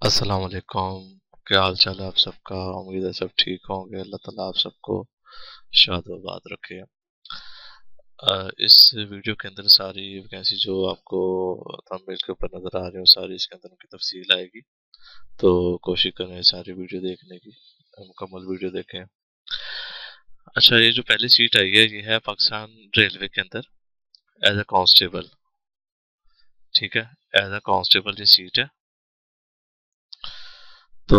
अस्सलाम वालेकुम। क्या हाल चाल है आप सबका? उम्मीद है सब ठीक होंगे। अल्लाह ताला आप सबको शाद आबाद रखे। इस वीडियो के अंदर सारी वैकेंसी जो आपको थंबनेल के ऊपर नज़र आ रही हो सारी इसके अंदर उनकी तफसील आएगी, तो कोशिश करें सारी वीडियो देखने की, मुकम्मल वीडियो देखें। अच्छा, ये जो पहली सीट आई है ये है पाकिस्तान रेलवे के अंदर एज ए कांस्टेबल। ठीक है, एज ए कांस्टेबल ये सीट है। तो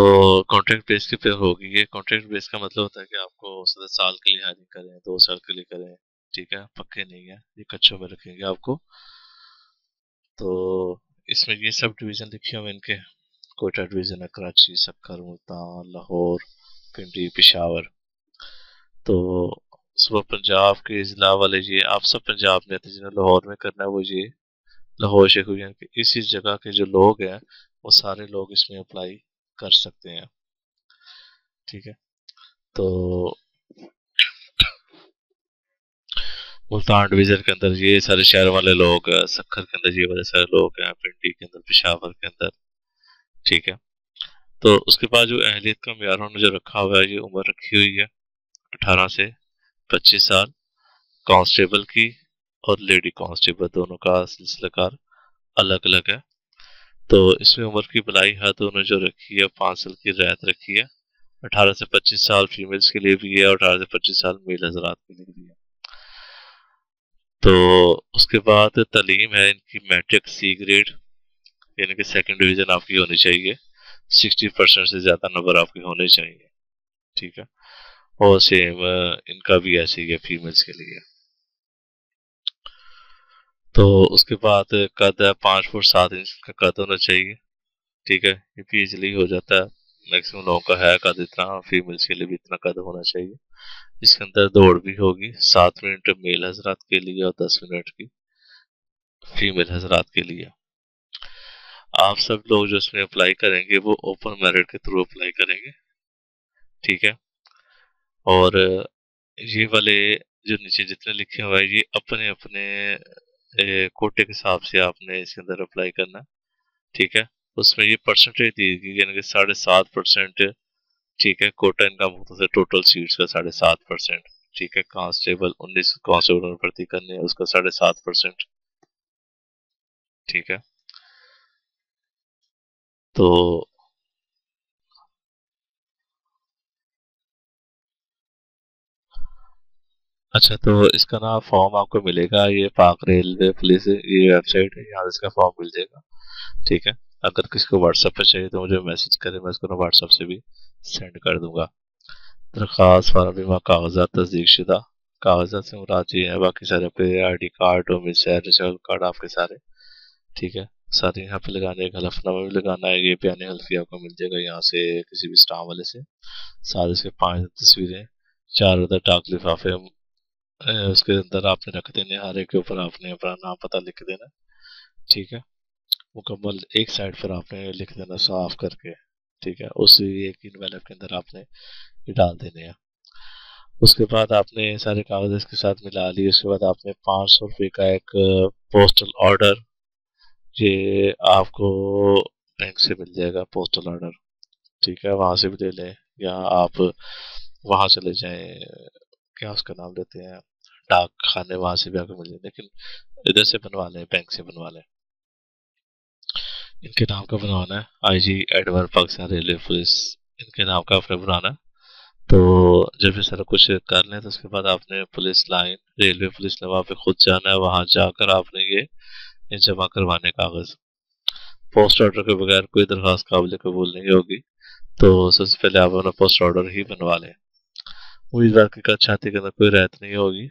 कॉन्ट्रैक्ट बेस के पे होगी। ये कॉन्ट्रैक्ट बेस का मतलब होता है कि आपको 7 साल के लिए हायरिंग करें, 2 साल के लिए करें। ठीक है, पक्के नहीं है, ये कच्चों में रखेंगे आपको। तो इसमें ये सब डिवीजन लिखे हुए इनके। कोयटा डिवीजन है, कराची, सक्कर, मुल्तान, लाहौर, पिंडी, पिशावर। तो सुबह पंजाब के जिला वाले ये आप सब पंजाब में आते हैं, जिन्हें लाहौर में करना है वो ये लाहौर शेख हुई कि इसी जगह के जो लोग हैं वो सारे लोग इसमें अप्लाई कर सकते हैं। ठीक है, तो मुल्तान डिवीजन के अंदर ये सारे शहर वाले लोग, सक्खर के अंदर ये वाले सारे लोग हैं, पिंडी के अंदर, पिशावर के अंदर। ठीक है, तो उसके बाद जो अहलियत का म्यार उन्होंने जो रखा हुआ है, ये उम्र रखी हुई है 18 से 25 साल कांस्टेबल की, और लेडी कांस्टेबल दोनों का सिलसिलेकार अलग अलग है। तो इसमें उम्र की बलाई हद उन्होंने जो रखी है 5 साल की रियायत रखी है। 18 से 25 साल फीमेल्स के लिए भी है और 18 से 25 साल मेल हजरात के लिए भी है। तो उसके बाद तालीम है इनकी मैट्रिक सी ग्रेड, यानी कि सेकंड डिवीजन आपकी होनी चाहिए। 60% से ज़्यादा नंबर आपके होने चाहिए। ठीक है, और सेम इनका भी ऐसे ही है फीमेल्स के लिए। तो उसके बाद कद है 5 फुट 7 इंच का कद होना चाहिए। ठीक है, ये भी इजिली हो जाता है, मैक्सिमम लोगों का है कद इतना, फीमेल्स के लिए भी इतना कद होना चाहिए। इसके अंदर दौड़ भी होगी, 7 मिनट मेल हजरात के लिए और 10 मिनट की फीमेल हजरात के लिए। आप सब लोग जो इसमें अप्लाई करेंगे वो ओपन मेरिट के थ्रू अप्लाई करेंगे। ठीक है, और ये वाले जो नीचे जितने लिखे हुए हैं ये अपने अपने कोटे के हिसाब से आपने इसके अंदर अप्लाई करना। ठीक है, उसमें ये परसेंटेज दी गई, यानी कि 7.5%। ठीक है, कोटा इनका होता है टोटल सीट्स का 7.5%। ठीक है, कांस्टेबल 19 कांस्टेबल में भर्ती करने है उसका 7.5%। ठीक है, तो अच्छा, तो इसका ना फॉर्म आपको मिलेगा, ये पाक रेलवे पुलिस ये वेबसाइट है, यहाँ से इसका फॉर्म मिल जाएगा। ठीक है, अगर किसी को व्हाट्सएप पे चाहिए तो मुझे मैसेज करे, मैं इसको ना व्हाट्सएप से भी सेंड कर दूंगा। दरख्वास्त फार्मा कागजात तस्दीक शुदा कागजात से मुराद ये है, बाकी सारे पे ID कार्ड, डोमिसाइल कार्ड आपके सारे। ठीक है, सारे यहाँ पे लगाने, एक हलफनामा भी लगाना है, ये बयान हल्फी आपको मिल जाएगा यहाँ से किसी भी स्टाफ वाले से। साथ इसके 5 तस्वीरें, 4 डाक लिफाफे उसके अंदर आपने रख देने, हर एक के ऊपर आपने अपना नाम पता लिख देना। ठीक है, मुकम्मल एक साइड पर आपने लिख देना साफ करके। ठीक है, उसी एक इन्वेलप के अंदर आपने ये डाल देने हैं। उसके बाद आपने सारे कागज इसके साथ मिला लिए। उसके बाद आपने 500 रुपये का एक पोस्टल ऑर्डर, ये आपको बैंक से मिल जाएगा पोस्टल ऑर्डर। ठीक है, वहां से भी ले लें, या आप वहां चले जाएं, क्या उसका नाम लेते हैं, डाक खाने, वहां से भी आपको मिल जाए, लेकिन इधर से बनवा लें, बैंक से बनवा लें। इनके नाम का बनवाना है, IG एडवर पाकिस्तान रेलवे पुलिस, इनके नाम का आपने बनाना है। तो जब ये सारा कुछ कर लें तो उसके बाद आपने पुलिस लाइन रेलवे पुलिस ने वहाँ पे खुद जाना है, वहां जाकर आपने ये जमा करवाने कागज। पोस्ट ऑर्डर के बगैर कोई दरखास्त काबिल कबूल नहीं होगी, तो सबसे पहले आप अपना पोस्ट ऑर्डर ही बनवा लें। उम्मीदवार की छाती के अंदर कोई रहत नहीं होगी।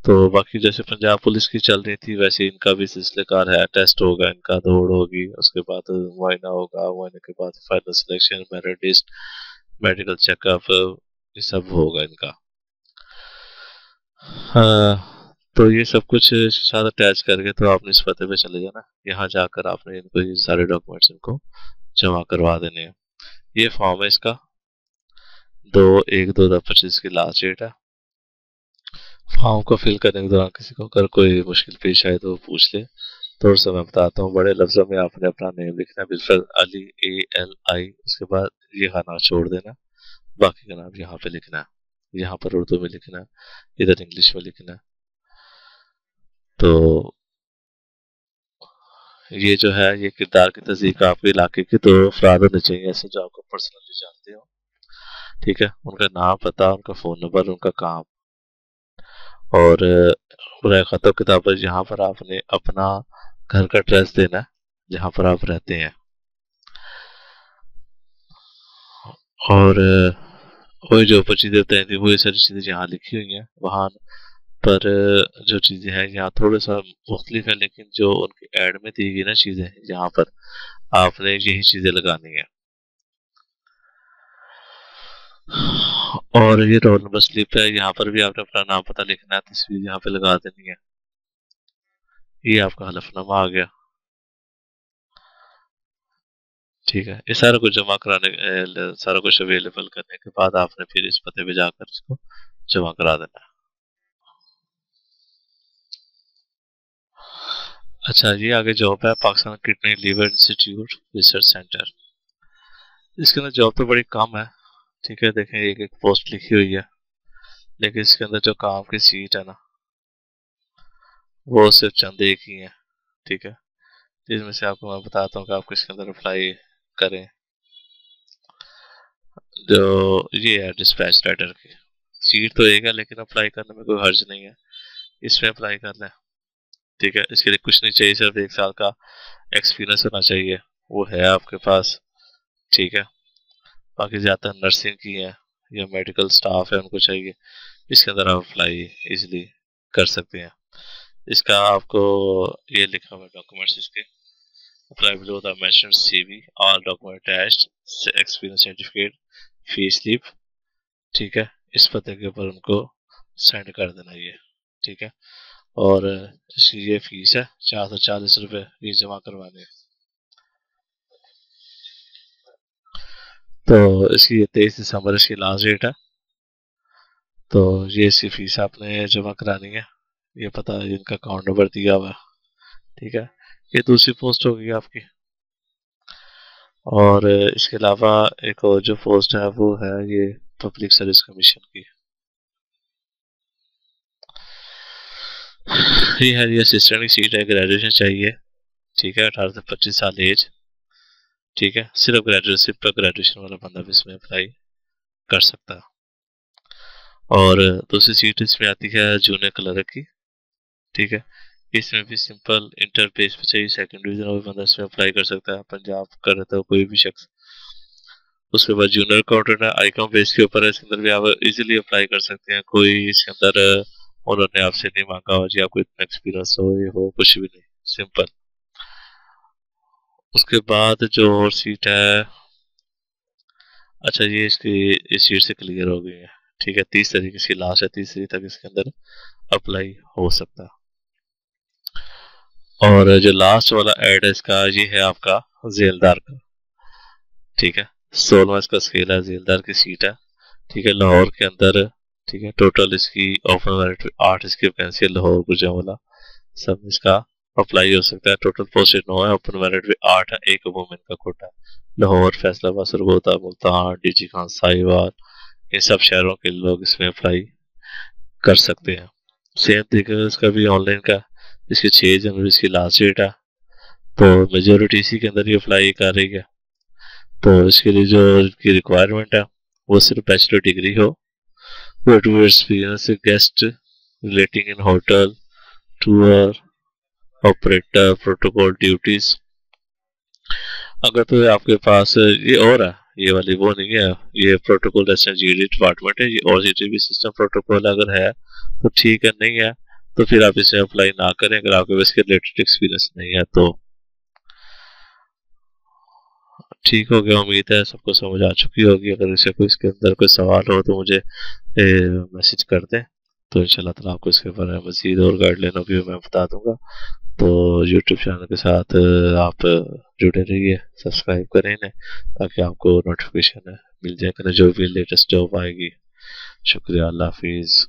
तो बाकी जैसे पंजाब पुलिस की चल रही थी वैसे इनका भी सिलसिलेकार है, टेस्ट होगा इनका, दौड़ होगी, उसके बाद मुआयना होगा, मुआयने के बाद final selection, merit list, medical checkup, ये सब होगा इनका। हाँ, तो ये सब कुछ साथ अटैच करके तो आपने इस पते पे चले जाना, यहाँ जाकर आपने इनको ये सारे डॉक्यूमेंट्स इनको जमा करवा देने हैं। ये फॉर्म है इसका, 2/1/2025 की लास्ट डेट है। फॉर्म को फिल करने के दौरान किसी को अगर कोई मुश्किल पेश आए तो वो पूछ ले, थोड़ा सा मैं बताता हूँ। बड़े लफ्जों में आपने अपना नेम लिखना है, बिल्कुल अली, ALI, उसके बाद ये खाना छोड़ देना, बाकी का नाम यहाँ पे लिखना है। यहाँ पर उर्दू में लिखना है, इधर इंग्लिश में लिखना है। तो ये जो है ये किरदार की तस्दीक आपके इलाके के दो अफराद होने चाहिए ऐसे जो आपको पर्सनली जानते हो, ठीक है। उनका नाम, पता, उनका फ़ोन नंबर, उनका काम। और खतब किताब पर यहाँ पर आपने अपना घर का एड्रेस देना है जहाँ पर आप रहते हैं। और वही जो ऊपर चीज़ें बताई थी वही सारी चीज़ें यहाँ लिखी हुई हैं। वहाँ पर जो चीज़ें हैं यहाँ थोड़ा सा मुख्तलिफ है, लेकिन जो उनकी ऐड में दी गई ना चीज़ें, यहाँ पर आपने यही चीज़ें लगानी है। और ये रोल नंबर स्लिप है, यहाँ पर भी आपने अपना नाम पता लिखना है, तस्वीर यहाँ पे लगा देनी है। ये आपका हलफनामा आ गया, ठीक है। ये सारा कुछ जमा कराने, सारा कुछ अवेलेबल करने के बाद आपने फिर इस पते पे जाकर इसको जमा करा देना है। अच्छा, ये आगे जॉब है Pakistan kidney liver institute research centre. इसके अंदर जॉब तो बड़ी कम है, ठीक है। देखें एक एक पोस्ट लिखी हुई है, लेकिन इसके अंदर जो काम की सीट है ना वो सिर्फ चंद एक ही है, ठीक है। जिसमें से आपको मैं बताता हूँ कि आप किसके अंदर अप्लाई करें। जो ये है डिस्पैच राइटर की सीट तो एक है, लेकिन अप्लाई करने में कोई हर्ज नहीं है, इसमें अप्लाई कर लें, ठीक है। इसके लिए कुछ नहीं चाहिए, सिर्फ 1 साल का एक्सपीरियंस होना चाहिए, वो है आपके पास, ठीक है। बाकी ज़्यादातर नर्सिंग की है या मेडिकल स्टाफ है उनको चाहिए। इसके अंदर आप अप्लाई इजीली कर सकते हैं। इसका आपको ये लिखा हुआ डॉक्यूमेंट्स इसके apply below the mentioned CV, all document attached, experience certificate, fee slip, ठीक है। इस पते के ऊपर उनको सेंड कर देना ये, ठीक है। और इसकी ये फीस है 440 रुपये, ये जमा करवाने। तो इसकी 23 दिसंबर इसकी लास्ट डेट है। तो ये इसकी फीस आपने जमा करानी है। ये पता है, इनका अकाउंट नंबर दिया हुआ है, ठीक है। ये दूसरी पोस्ट होगी आपकी। और इसके अलावा एक और जो पोस्ट है वो है ये पब्लिक सर्विस कमीशन की। ये है, ये असिस्टेंट की सीट है, ग्रेजुएशन चाहिए, ठीक है। 18 से 25 साल एज, ठीक है। सिर्फ ग्रेजुएशन पर ग्रेजुएशन वाला बंदा भी इसमें अप्लाई कर सकता है। और दूसरी सीट इसमें आती है जूनियर क्लर्क की, ठीक है। इसमें भी सिंपल इंटर पेज पे चाहिए, सेकंड डिवीजन और बंदा इसमें अप्लाई कर सकता है, पंजाब का रहता है कोई भी शख्स। उसके बाद जूनियर अकाउंटेंट है, आईकॉम बेस के ऊपर है, इसके अंदर भी आप इजीली अप्लाई कर सकते हैं। कोई इसके अंदर उन्होंने आपसे नहीं मांगा हो जी आपको इतना एक्सपीरियंस हो, ये हो, कुछ भी नहीं, सिंपल। उसके बाद जो और सीट है, अच्छा ये इसकी इस सीट से क्लियर हो गई है, ठीक है। 30 तारीख इसकी लास्ट है, 30 तारीख तक इसके अंदर अप्लाई हो सकता है। और जो लास्ट वाला एड है इसका, ये है आपका जेलदार का, ठीक है। 16वां इसका स्केल है, जेलदार की सीट है, ठीक है, लाहौर के अंदर। ठीक है, टोटल इसकी ओपन मेरिट 8 इसकी वैकेंसी है, लाहौर गुजरांवाला सब इसका अप्लाई हो सकता है। टोटल पोस्टेड 9 है, ओपन मेरिट भी 8 है, एक वुमेन का कोटा है। लाहौर, फैसलाबाद, सरगोदा, मुल्तान, डीजी खान, साहिवाल, ये सब शहरों के लोग इसमें अप्लाई कर सकते हैं। सेम तरीके इसका भी ऑनलाइन का, इसकी 6 जनवरी इसकी लास्ट डेट है। तो मेजोरिटी इसी के अंदर ही अप्लाई कर रही है। तो इसके लिए जो की रिक्वायरमेंट है वो सिर्फ बैचलर डिग्री हो, to experience guest relating in hotel, tour operator, protocol duties. अगर तो आपके पास ये और है, ये वाली वो नहीं है, ये प्रोटोकॉल जैसे जीडी डिपार्टमेंट है ये, और जीटीबी सिस्टम प्रोटोकॉल अगर है तो ठीक है, नहीं है तो फिर आप इसे अप्लाई ना करें अगर आपके इसके रिलेटेड एक्सपीरियंस नहीं है तो। ठीक हो गया, उम्मीद है सबको समझ आ चुकी होगी। अगर इसे कोई इसके अंदर कोई सवाल हो तो मुझे मैसेज कर दें, तो इंशाल्लाह ताला आपको इसके बारे में मज़ीद और गाइडलाइनों की मैं बता दूंगा। तो यूट्यूब चैनल के साथ आप जुड़े रहिए, सब्सक्राइब करें इन्हें ताकि आपको नोटिफिकेशन मिल जाए करें जो भी लेटेस्ट जॉब आएगी। शुक्रिया, अल्लाह हाफिज़।